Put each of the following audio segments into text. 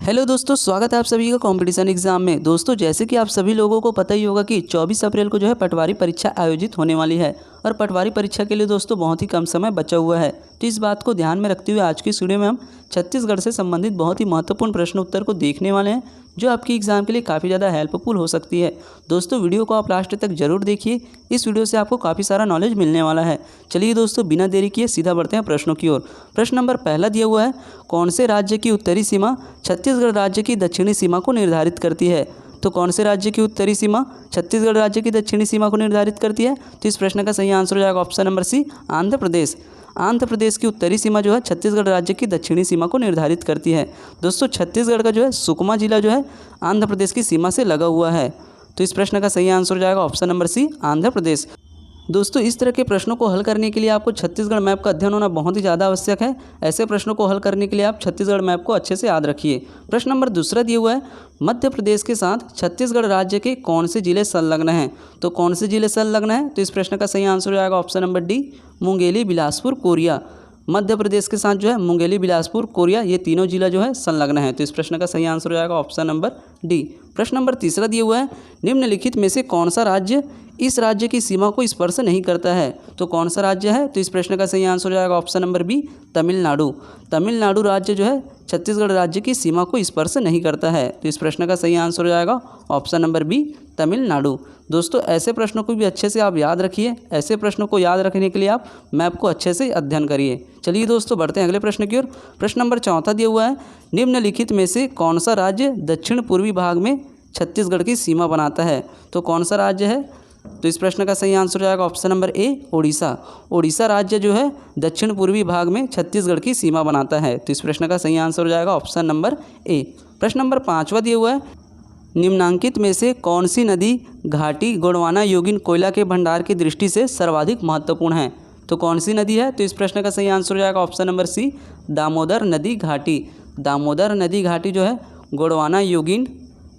Hello दोस्तों, स्वागत है आप सभी का कंपटीशन एग्जाम में। दोस्तों, जैसे कि आप सभी लोगों को पता ही होगा कि 24 अप्रैल को जो है पटवारी परीक्षा आयोजित होने वाली है और पटवारी परीक्षा के लिए दोस्तों बहुत ही कम समय बचा हुआ है। तो इस बात को ध्यान में रखते हुए आज की इस वीडियो में हम छत्तीसगढ़ से संबंधित बहुत ही महत्वपूर्ण प्रश्न उत्तर को देखने वाले हैं, जो आपकी एग्जाम के लिए काफ़ी ज़्यादा हेल्पफुल हो सकती है। दोस्तों, वीडियो को आप लास्ट तक जरूर देखिए, इस वीडियो से आपको काफ़ी सारा नॉलेज मिलने वाला है। चलिए दोस्तों, बिना देरी किए सीधा बढ़ते हैं प्रश्नों की ओर। प्रश्न नंबर पहला दिया हुआ है, कौन से राज्य की उत्तरी सीमा छत्तीसगढ़ राज्य की दक्षिणी सीमा को निर्धारित करती है? तो कौन से राज्य की उत्तरी सीमा छत्तीसगढ़ राज्य की दक्षिणी सीमा को निर्धारित करती है? तो इस प्रश्न का सही आंसर हो जाएगा ऑप्शन नंबर सी, आंध्र प्रदेश। आंध्र प्रदेश की उत्तरी सीमा जो है छत्तीसगढ़ राज्य की दक्षिणी सीमा को निर्धारित करती है। दोस्तों, छत्तीसगढ़ का जो है सुकमा जिला जो है आंध्र प्रदेश की सीमा से लगा हुआ है। तो इस प्रश्न का सही आंसर हो जाएगा ऑप्शन नंबर सी, आंध्र प्रदेश। दोस्तों, इस तरह के प्रश्नों को हल करने के लिए आपको छत्तीसगढ़ मैप का अध्ययन होना बहुत ही ज़्यादा आवश्यक है। ऐसे प्रश्नों को हल करने के लिए आप छत्तीसगढ़ मैप को अच्छे से याद रखिए। प्रश्न नंबर दूसरा दिया हुआ है, मध्य प्रदेश के साथ छत्तीसगढ़ राज्य के कौन से जिले संलग्न हैं? तो कौन से जिले संलग्न हैं? तो इस प्रश्न का सही आंसर हो जाएगा option number D, Mungeli, Bilaspur, Koriya. Madhya Pradesh के साथ जो है मुंगेली, बिलासपुर, कोरिया ये तीनों जिला जो है संलग्न है। तो इस प्रश्न का सही आंसर हो जाएगा ऑप्शन नंबर डी। प्रश्न नंबर तीसरा दिया हुआ है, निम्नलिखित में से कौन सा राज्य इस राज्य की सीमा को स्पर्श नहीं करता है? तो कौन सा राज्य है? तो इस प्रश्न का सही आंसर हो जाएगा option number B, Tamil Nadu. Tamil Nadu राज्य जो है छत्तीसगढ़ राज्य की सीमा को स्पर्श नहीं करता है। तो इस प्रश्न का सही आंसर हो जाएगा ऑप्शन नंबर बी, तमिलनाडु। दोस्तों, ऐसे प्रश्नों को भी अच्छे से आप याद रखिए। ऐसे प्रश्नों को याद रखने के लिए आप मैप को अच्छे से अध्ययन करिए। चलिए दोस्तों, बढ़ते हैं अगले प्रश्न की ओर। प्रश्न नंबर चौथा दिया हुआ है, निम्नलिखित में से कौन सा राज्य दक्षिण पूर्वी भाग में छत्तीसगढ़ की सीमा बनाता है? तो कौन सा राज्य है? तो इस प्रश्न का सही आंसर हो जाएगा option number A, Odisha. Odisha राज्य जो है दक्षिण पूर्वी भाग में छत्तीसगढ़ की सीमा बनाता है। तो इस प्रश्न का सही आंसर हो जाएगा ऑप्शन नंबर ए। प्रश्न नंबर पाँचवा दिया हुआ है, निम्नांकित में से कौन सी नदी घाटी गोंडवाना योगिन कोयला के भंडार की दृष्टि से सर्वाधिक महत्वपूर्ण है? तो कौन सी नदी है? तो इस प्रश्न का सही आंसर हो जाएगा ऑप्शन नंबर सी, दामोदर नदी घाटी। दामोदर नदी घाटी जो है गोंडवाना योगिन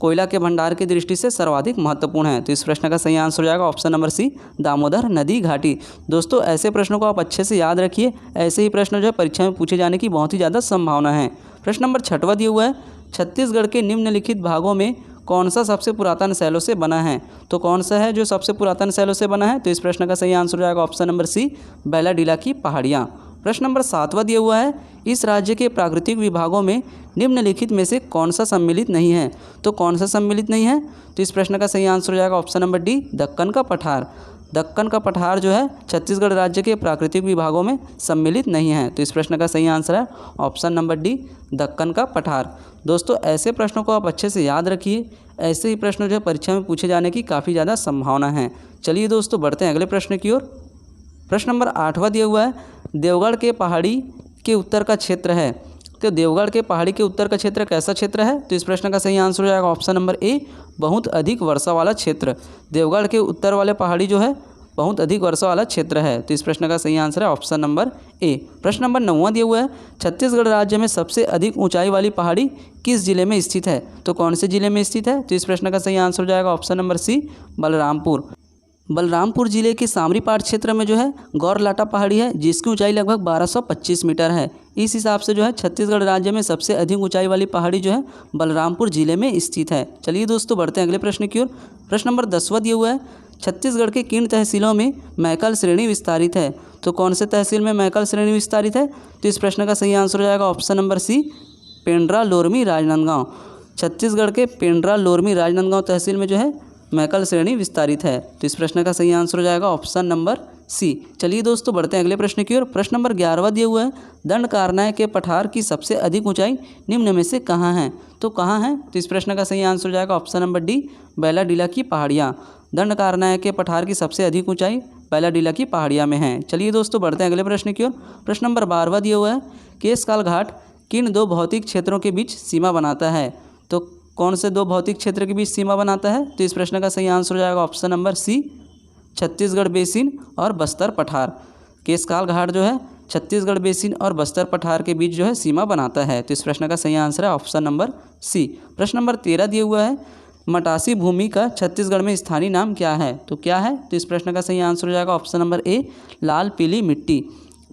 कोयला के भंडार की दृष्टि से सर्वाधिक महत्वपूर्ण है। तो इस प्रश्न का सही आंसर हो जाएगा ऑप्शन नंबर सी, दामोदर नदी घाटी। दोस्तों, ऐसे प्रश्नों को आप अच्छे से याद रखिए। ऐसे ही प्रश्न जो है परीक्षा में पूछे जाने की बहुत ही ज़्यादा संभावना है। प्रश्न नंबर छठवां दिया हुआ है, छत्तीसगढ़ के निम्नलिखित भागों में कौन सा सबसे पुरातन शैलों से बना है? तो कौन सा है जो सबसे पुरातन शैलों से बना है? तो इस प्रश्न का सही आंसर हो जाएगा ऑप्शन नंबर सी, बैलाडीला की पहाड़ियाँ। प्रश्न नंबर सातवां दिया हुआ है, इस राज्य के प्राकृतिक विभागों में निम्नलिखित में से कौन सा सम्मिलित नहीं है? तो कौन सा सम्मिलित नहीं है? तो इस प्रश्न का सही आंसर हो जाएगा ऑप्शन नंबर डी, दक्कन का पठार। दक्कन का पठार जो है छत्तीसगढ़ राज्य के प्राकृतिक विभागों में सम्मिलित नहीं है। तो इस प्रश्न का सही आंसर है ऑप्शन नंबर डी, दक्कन का पठार। दोस्तों, ऐसे प्रश्नों को आप अच्छे से याद रखिए। ऐसे ही प्रश्न जो है परीक्षा में पूछे जाने की काफ़ी ज़्यादा संभावना है। चलिए दोस्तों, बढ़ते हैं अगले प्रश्न की ओर। प्रश्न नंबर आठवां दिया हुआ है, देवगढ़ के पहाड़ी के उत्तर का क्षेत्र है। तो देवगढ़ के पहाड़ी के उत्तर का क्षेत्र कैसा क्षेत्र है? तो इस प्रश्न का सही आंसर हो जाएगा ऑप्शन नंबर ए, बहुत अधिक वर्षा वाला क्षेत्र। देवगढ़ के उत्तर वाले पहाड़ी जो है बहुत अधिक वर्षा वाला क्षेत्र है। तो इस प्रश्न का सही आंसर है ऑप्शन नंबर ए। प्रश्न नंबर 9वां दिया हुआ है, छत्तीसगढ़ राज्य में सबसे अधिक ऊंचाई वाली पहाड़ी किस जिले में स्थित है? तो कौन से जिले में स्थित है? तो इस प्रश्न का सही आंसर हो जाएगा option number C, Balrampur. Balrampur जिले के सामरीपाट क्षेत्र में जो है गौरलाटा पहाड़ी है, जिसकी ऊंचाई लगभग 1225 मीटर है। इस हिसाब से जो है छत्तीसगढ़ राज्य में सबसे अधिक ऊंचाई वाली पहाड़ी जो है बलरामपुर जिले में स्थित है। चलिए दोस्तों, बढ़ते हैं अगले प्रश्न की ओर। प्रश्न नंबर 10वां दिया हुआ है, छत्तीसगढ़ के किन तहसीलों में मैकल श्रेणी विस्तारित है? तो कौन से तहसील में मैकल श्रेणी विस्तारित है? तो इस प्रश्न का सही आंसर हो जाएगा option number C, Pendra, Lormi, Rajnandgaon. Chhattisgarh के पेंड्रा, लोरमी, राजनांदगांव तहसील में जो है मैकल श्रेणी विस्तारित है। तो इस प्रश्न का सही आंसर हो जाएगा ऑप्शन नंबर सी। चलिए दोस्तों, बढ़ते हैं अगले प्रश्न की ओर। प्रश्न नंबर 11वां दिया हुआ है, दंडकारण्य के पठार की सबसे अधिक ऊंचाई निम्न में से कहाँ है? तो कहाँ है? तो इस प्रश्न का सही आंसर हो जाएगा ऑप्शन नंबर डी, बैलाडीला की पहाड़ियाँ। दंडकारण्य के पठार की सबसे अधिक ऊंचाई बैलाडीला की पहाड़ियाँ में है। चलिए दोस्तों, बढ़ते हैं अगले प्रश्न की ओर। प्रश्न नंबर 12वां दिया हुआ है, केशकाल घाट किन दो भौतिक क्षेत्रों के बीच सीमा बनाता है? तो कौन से दो भौतिक क्षेत्र के बीच सीमा बनाता है? तो इस प्रश्न का सही आंसर हो जाएगा option number C, Chhattisgarh basin और बस्तर पठार। केशकाल घाट जो है छत्तीसगढ़ बेसिन और बस्तर पठार के बीच जो है सीमा बनाता है। तो इस प्रश्न का सही आंसर है ऑप्शन नंबर सी। प्रश्न नंबर 13 दिया हुआ है, मटासी भूमि का छत्तीसगढ़ में स्थानीय नाम क्या है? तो क्या है? तो इस प्रश्न का सही आंसर हो जाएगा ऑप्शन नंबर ए, लाल पीली मिट्टी।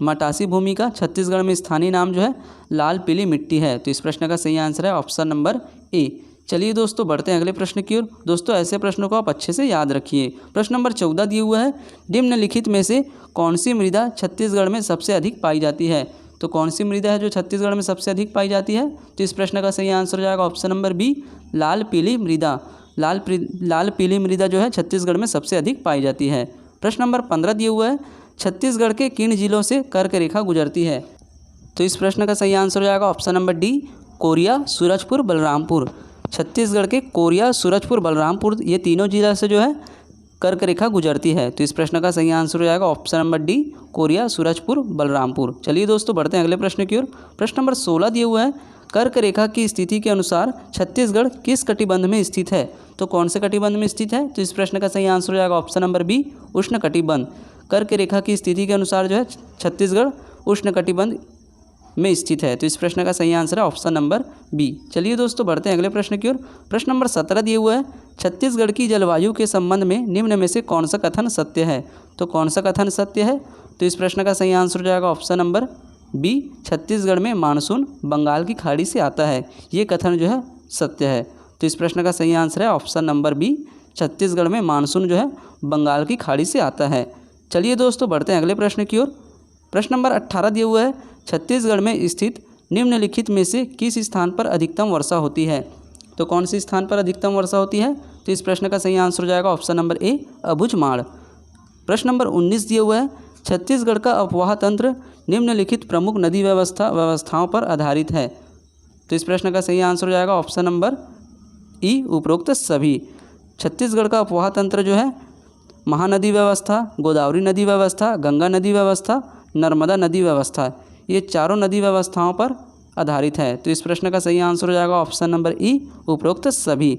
मटासी भूमि का छत्तीसगढ़ में स्थानीय नाम जो है लाल पीली मिट्टी है। तो इस प्रश्न का सही आंसर है ऑप्शन नंबर ए। चलिए दोस्तों बढ़ते हैं अगले प्रश्न की ओर। दोस्तों ऐसे प्रश्नों को आप अच्छे से याद रखिए। प्रश्न नंबर 14 दिया हुआ है, निम्नलिखित में से कौन सी मृदा छत्तीसगढ़ में सबसे अधिक पाई जाती है। तो कौन सी मृदा है जो छत्तीसगढ़ में सबसे अधिक पाई जाती है। तो इस प्रश्न का सही आंसर हो जाएगा ऑप्शन नंबर बी, लाल पीली मृदा। लाल पीली मृदा जो है छत्तीसगढ़ में सबसे अधिक पाई जाती है। प्रश्न नंबर 15 दिया हुआ है, छत्तीसगढ़ के किन जिलों से कर्क रेखा गुजरती है। तो इस प्रश्न का सही आंसर हो जाएगा option number D, Korea, Surajpur, Balrampur. Chhattisgarh के कोरिया, सूरजपुर, बलरामपुर ये तीनों जिला से जो है कर्क रेखा गुजरती है। तो इस प्रश्न का सही आंसर हो जाएगा option number D, Korea, Surajpur, Balrampur. चलिए दोस्तों बढ़ते हैं अगले प्रश्न की ओर। प्रश्न नंबर 16 दिया हुआ है, कर्क रेखा की स्थिति के अनुसार छत्तीसगढ़ किस कटिबंध में स्थित है। तो कौन से कटिबंध में स्थित है। तो इस प्रश्न का सही आंसर हो जाएगा ऑप्शन नंबर बी, उष्ण कटिबंध। कर्क रेखा की स्थिति के अनुसार जो है छत्तीसगढ़ उष्ण कटिबंध में स्थित है। तो इस प्रश्न का सही आंसर है ऑप्शन नंबर बी। चलिए दोस्तों बढ़ते हैं अगले प्रश्न की ओर। प्रश्न नंबर 17 दिया हुआ है, छत्तीसगढ़ की जलवायु के संबंध में निम्न में से कौन सा कथन सत्य है। तो कौन सा कथन सत्य है। तो इस प्रश्न का सही आंसर हो जाएगा ऑप्शन नंबर बी, छत्तीसगढ़ में मानसून बंगाल की खाड़ी से आता है। ये कथन जो है सत्य है। तो इस प्रश्न का सही आंसर है ऑप्शन नंबर बी, छत्तीसगढ़ में मानसून जो है बंगाल की खाड़ी से आता है। चलिए दोस्तों बढ़ते हैं अगले प्रश्न की ओर। प्रश्न नंबर 18 दिया हुआ है, छत्तीसगढ़ में स्थित निम्नलिखित में से किस स्थान पर अधिकतम वर्षा होती है। तो कौन सी स्थान पर अधिकतम वर्षा होती है। तो इस प्रश्न का सही आंसर हो जाएगा ऑप्शन नंबर ए, अबुझमाड़। प्रश्न नंबर 19 दिया हुआ है, छत्तीसगढ़ का अफवाह तंत्र निम्नलिखित प्रमुख नदी व्यवस्थाओं पर आधारित है। तो इस प्रश्न का सही आंसर हो जाएगा ऑप्शन नंबर ई, उपरोक्त सभी। छत्तीसगढ़ का अफवाह तंत्र जो है महानदी व्यवस्था, गोदावरी नदी व्यवस्था, गंगा नदी व्यवस्था, नर्मदा नदी व्यवस्था, ये चारों नदी व्यवस्थाओं पर आधारित है। तो इस प्रश्न का सही आंसर हो जाएगा ऑप्शन नंबर ई, उपरोक्त सभी।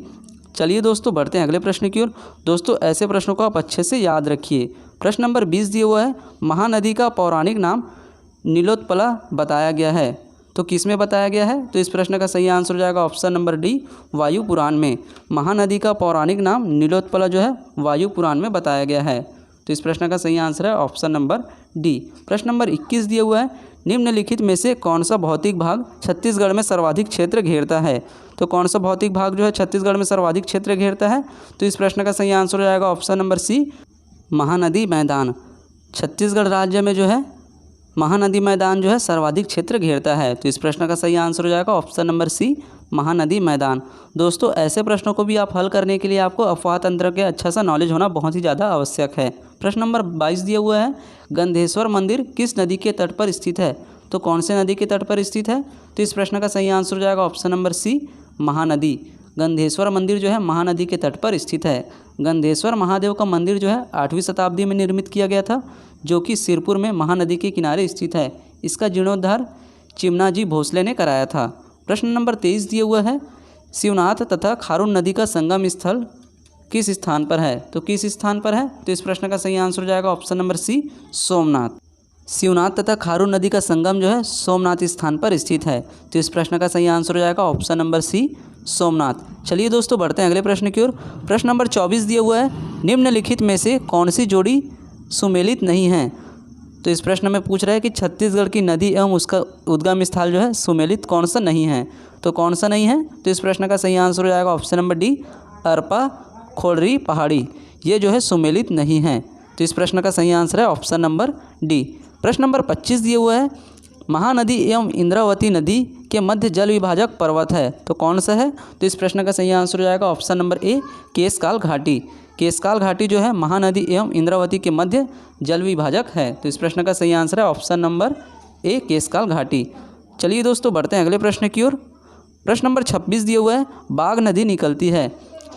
चलिए दोस्तों बढ़ते हैं अगले प्रश्न की ओर। दोस्तों ऐसे प्रश्नों को आप अच्छे से याद रखिए। प्रश्न नंबर 20 दिया हुआ है, महानदी का पौराणिक नाम नीलोत्पला बताया गया है। तो किस में बताया गया है। तो इस प्रश्न का सही आंसर हो जाएगा ऑप्शन नंबर डी, वायु पुराण में। महानदी का पौराणिक नाम नीलोत्पला जो है वायु पुराण में बताया गया है। तो इस प्रश्न का सही आंसर है ऑप्शन नंबर डी। प्रश्न नंबर 21 दिया हुआ है, निम्नलिखित में से कौन सा भौतिक भाग छत्तीसगढ़ में सर्वाधिक क्षेत्र घेरता है। तो कौन सा भौतिक भाग जो है छत्तीसगढ़ में सर्वाधिक क्षेत्र घेरता है। तो इस प्रश्न का सही आंसर हो जाएगा ऑप्शन नंबर सी, महानदी मैदान। छत्तीसगढ़ राज्य में जो है महानदी मैदान जो है सर्वाधिक क्षेत्र घेरता है। तो इस प्रश्न का सही आंसर हो जाएगा ऑप्शन नंबर सी, महानदी मैदान। दोस्तों ऐसे प्रश्नों को भी आप हल करने के लिए आपको अफवाह तंत्र के अच्छा सा नॉलेज होना बहुत ही ज़्यादा आवश्यक है। प्रश्न नंबर 22 दिया हुआ है, गंधेश्वर मंदिर किस नदी के तट पर स्थित है। तो कौन से नदी के तट पर स्थित है। तो इस प्रश्न का सही आंसर हो जाएगा option number C, Mahanadi. Gandheshwar मंदिर जो है महानदी के तट पर स्थित है। गंधेश्वर महादेव का मंदिर जो है 8वीं शताब्दी में निर्मित किया गया था, जो कि सिरपुर में महानदी के किनारे स्थित है। इसका जीर्णोद्धार चिमनाजी भोसले ने कराया था। प्रश्न नंबर 23 दिया हुआ है, शिवनाथ तथा खारून नदी का संगम स्थल किस स्थान पर है। तो किस स्थान पर है। तो इस प्रश्न का सही आंसर हो जाएगा option number C, Somnath. Shivnath तथा खारून नदी का संगम जो है सोमनाथ स्थान पर स्थित है। तो इस प्रश्न का सही आंसर हो जाएगा ऑप्शन नंबर सी, सोमनाथ। चलिए दोस्तों बढ़ते हैं अगले प्रश्न की ओर। प्रश्न नंबर 24 दिया हुआ है, निम्नलिखित में से कौन सी जोड़ी सुमेलित नहीं है। तो इस प्रश्न में पूछ रहा है कि छत्तीसगढ़ की नदी एवं उसका उद्गम स्थल जो है सुमेलित कौन सा नहीं है। तो कौन सा नहीं है। तो इस प्रश्न का सही आंसर हो जाएगा ऑप्शन नंबर डी, अरपा खोड़री पहाड़ी, ये जो है सुमेलित नहीं है। तो इस प्रश्न का सही आंसर है ऑप्शन नंबर डी। प्रश्न नंबर 25 दिया हुआ है, महानदी एवं इंद्रावती नदी के मध्य जल विभाजक पर्वत है। तो कौन सा है। तो इस प्रश्न का सही आंसर हो जाएगा ऑप्शन नंबर ए, केशकाल घाटी। केशकाल घाटी जो है महानदी एवं इंद्रावती के मध्य जल विभाजक है। तो इस प्रश्न का सही आंसर है ऑप्शन नंबर ए, केशकाल घाटी। चलिए दोस्तों बढ़ते हैं अगले प्रश्न की ओर। प्रश्न नंबर 26 दिया हुआ है, बाघ नदी निकलती है।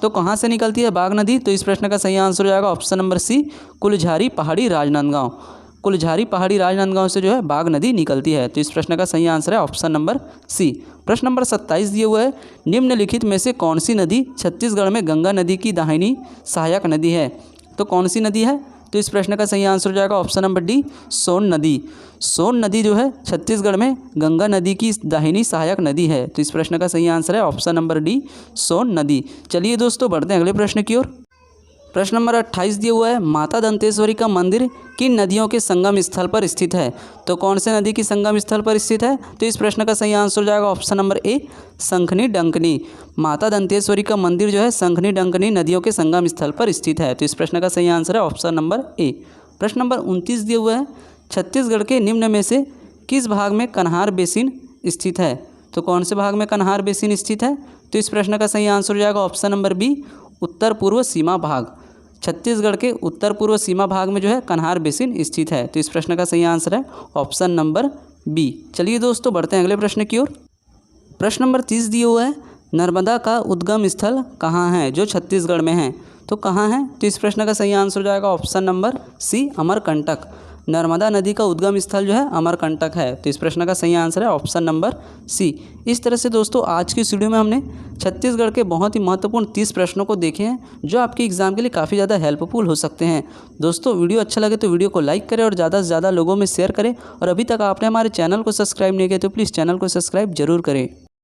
तो कहाँ से निकलती है बाघ नदी। तो इस प्रश्न का सही आंसर हो जाएगा ऑप्शन नंबर सी, कुलझारी पहाड़ी राजनांदगांव। कुलझारी पहाड़ी राजनांदगांव से जो है बाघ नदी निकलती है। तो इस प्रश्न का सही आंसर है ऑप्शन नंबर सी। प्रश्न नंबर 27 दिए हुआ है, निम्नलिखित में से कौन सी नदी छत्तीसगढ़ में गंगा नदी की दाहिनी सहायक नदी है। तो कौन सी नदी है। तो इस प्रश्न का सही आंसर हो जाएगा ऑप्शन नंबर डी, सोन नदी। सोन नदी जो है छत्तीसगढ़ में गंगा नदी की दाहिनी सहायक नदी है। तो इस प्रश्न का सही आंसर है ऑप्शन नंबर डी, सोन नदी। चलिए दोस्तों बढ़ते हैं अगले प्रश्न की ओर। प्रश्न नंबर 28 दिया हुआ है, माता दंतेश्वरी का मंदिर किन नदियों के संगम स्थल पर स्थित है? तो कौन से नदी की संगम स्थल पर स्थित है? तो इस प्रश्न का सही आंसर हो जाएगा ऑप्शन नंबर ए, शंखनी डंकनी। माता दंतेश्वरी का मंदिर जो है शंखनी डंकनी नदियों के संगम स्थल पर स्थित है। तो इस प्रश्न का सही आंसर है ऑप्शन नंबर ए। प्रश्न नंबर 29 दिया हुआ है, छत्तीसगढ़ के निम्न में से किस भाग में कन्हार बेसिन स्थित है? तो कौन से भाग में कन्हार बेसिन स्थित है? तो इस प्रश्न का सही आंसर हो जाएगा ऑप्शन नंबर बी, उत्तर पूर्व सीमा भाग। छत्तीसगढ़ के उत्तर पूर्व सीमा भाग में जो है कन्हार बेसिन स्थित है। तो इस प्रश्न का सही आंसर है ऑप्शन नंबर बी। चलिए दोस्तों बढ़ते हैं अगले प्रश्न की ओर। प्रश्न नंबर 30 दिया हुआ है, नर्मदा का उद्गम स्थल कहाँ है जो छत्तीसगढ़ में है? तो कहाँ है? तो इस प्रश्न का सही आंसर हो जाएगा option number C, Amarkantak. Narmada नदी का उद्गम स्थल जो है अमरकंटक है। तो इस प्रश्न का सही आंसर है ऑप्शन नंबर सी। इस तरह से दोस्तों आज की इस वीडियो में हमने छत्तीसगढ़ के बहुत ही महत्वपूर्ण 30 प्रश्नों को देखे हैं जो आपके एग्जाम के लिए काफ़ी ज़्यादा हेल्पफुल हो सकते हैं। दोस्तों वीडियो अच्छा लगे तो वीडियो को लाइक करें और ज़्यादा से ज़्यादा लोगों में शेयर करें, और अभी तक आपने हमारे चैनल को सब्सक्राइब नहीं किया तो प्लीज़ चैनल को सब्सक्राइब जरूर करें।